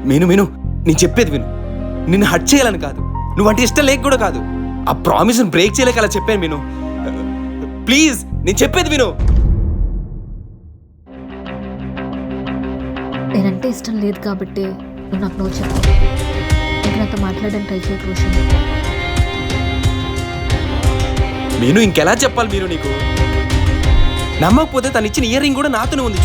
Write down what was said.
మీను నేను చెప్పేది విను. నిన్ను హర్ట్ చేయాలని కాదు, నువ్వంటే ఇష్టం లేక కూడా కాదు. ఆ ప్రామిస్ని బ్రేక్ చేయలేక అలా చెప్పాను మీను. ప్లీజ్ నేను చెప్పేది విను. నేనంటే ఇష్టం లేదు కాబట్టి నువ్వు నాకు నో చెప్పు. ఇంకా నాతో మాట్లాడడానికి ట్రై చేయకు రోషన్. మీను ఇంకెలా చెప్పాలి మీను నీకు? నమ్మకపోతే తను ఇచ్చిన ఇయర్ రింగ్ కూడా నాతోనే ఉంది.